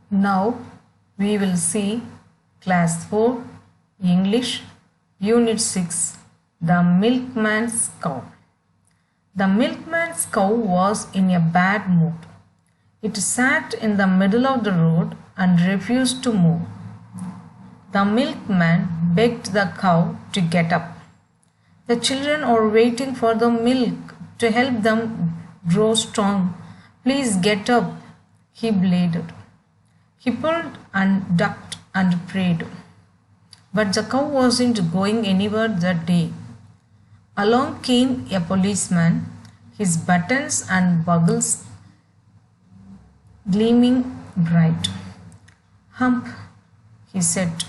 Now we will see Class 4 English Unit 6 The Milkman's Cow. The milkman's cow was in a bad mood. It sat in the middle of the road and refused to move. The milkman begged the cow to get up. The children are waiting for the milk to help them grow strong. Please get up, he bleated. He pulled and ducked and prayed. But the cow wasn't going anywhere that day. Along came a policeman, his buttons and buckles gleaming bright. Hump, he said,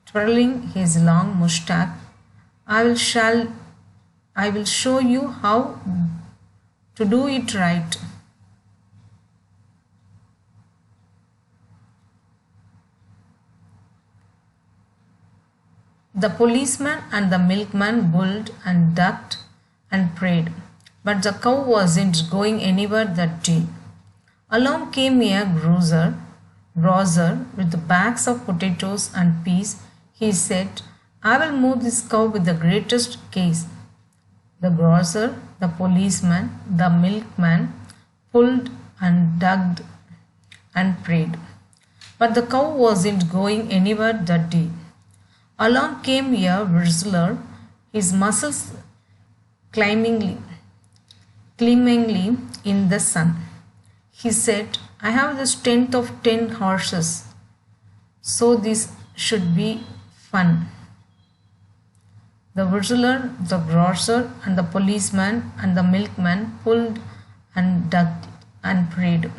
twirling his long moustache. I will show you how to do it right. The policeman and the milkman bulled and ducked and prayed, but the cow wasn't going anywhere that day. Along came a grocer with bags of potatoes and peas. He said, I will move this cow with the greatest case. The grocer, the policeman, the milkman pulled and dug and prayed, but the cow wasn't going anywhere that day. Along came a whistler, his muscles gleamingly in the sun. He said, I have the strength of 10 horses, so this should be fun. The whistler, the grocer, and the policeman and the milkman pulled and dug and prayed.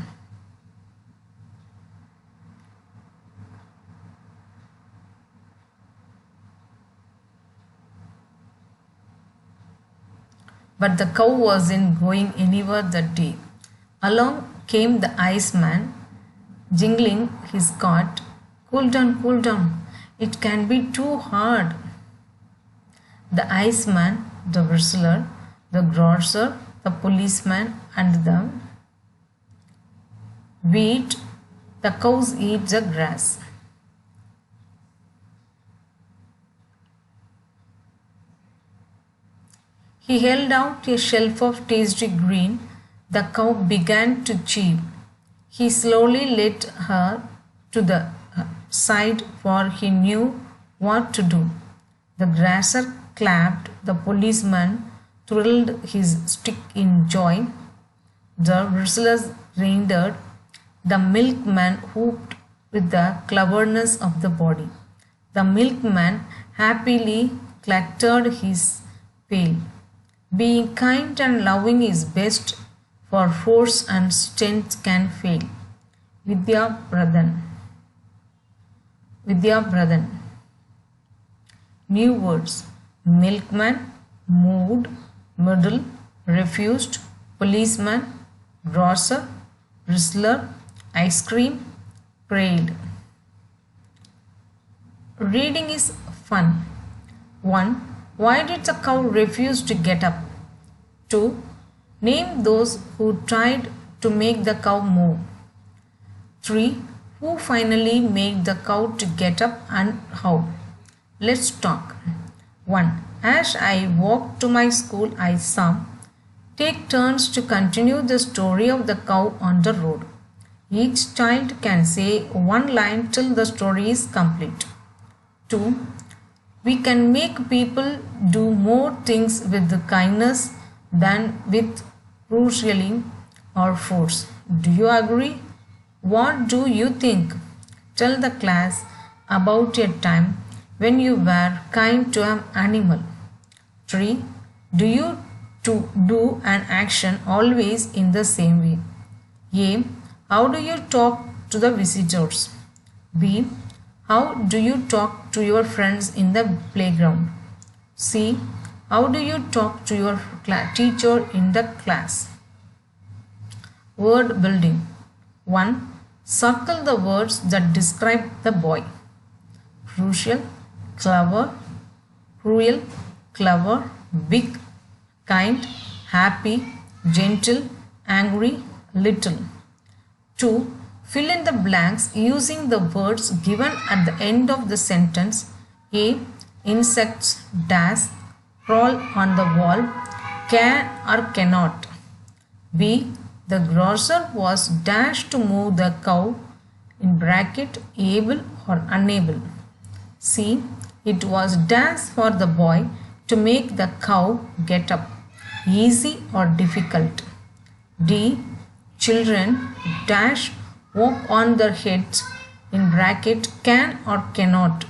But the cow wasn't going anywhere that day. Along came the iceman, jingling his cart. Cool down, it can be too hard. The iceman, the whistler, the grocer, the policeman, and the wheat, the cows eat the grass. He held out a shelf of tasty green. The cow began to cheep. He slowly led her to the side, for he knew what to do. The grocer clapped. The policeman twirled his stick in joy. The whistler reindeered. The milkman whooped with the cleverness of the body. The milkman happily clattered his pail. Being kind and loving is best, for force and strength can fail. Vidya Pradhan. New words: milkman, moved, middle, refused, policeman, grocer, whistler, ice cream, prayed. Reading is fun. 1. Why did the cow refuse to get up? 2. Name those who tried to make the cow move. 3. Who finally made the cow to get up and how? Let's talk. 1. As I walked to my school, I saw. Take turns to continue the story of the cow on the road. Each child can say one line till the story is complete. 2. We can make people do more things with kindness than with cruelty or force. Do you agree? What do you think? Tell the class about a time when you were kind to an animal. 3. Do you do an action always in the same way? A. How do you talk to the visitors? B. How do you talk to your friends in the playground? C. How do you talk to your teacher in the class? Word building. 1. Circle the words that describe the boy. Crucial, clever, cruel, clever, big, kind, happy, gentle, angry, little. 2. Fill in the blanks using the words given at the end of the sentence. A. Insects dash crawl on the wall, can or cannot. B. The grocer was dashed to move the cow in bracket able or unable. C. It was dash for the boy to make the cow get up, easy or difficult. D. Children dash walk on their heads in bracket can or cannot.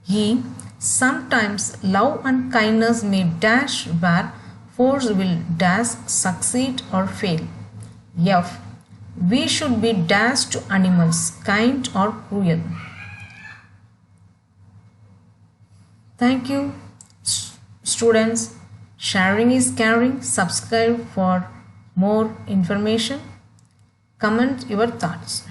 E. Sometimes love and kindness may dash where force will dash succeed or fail. F. We should be dash to animals, kind or cruel. Thank you, students. Sharing is caring. Subscribe for more information. Comment your thoughts.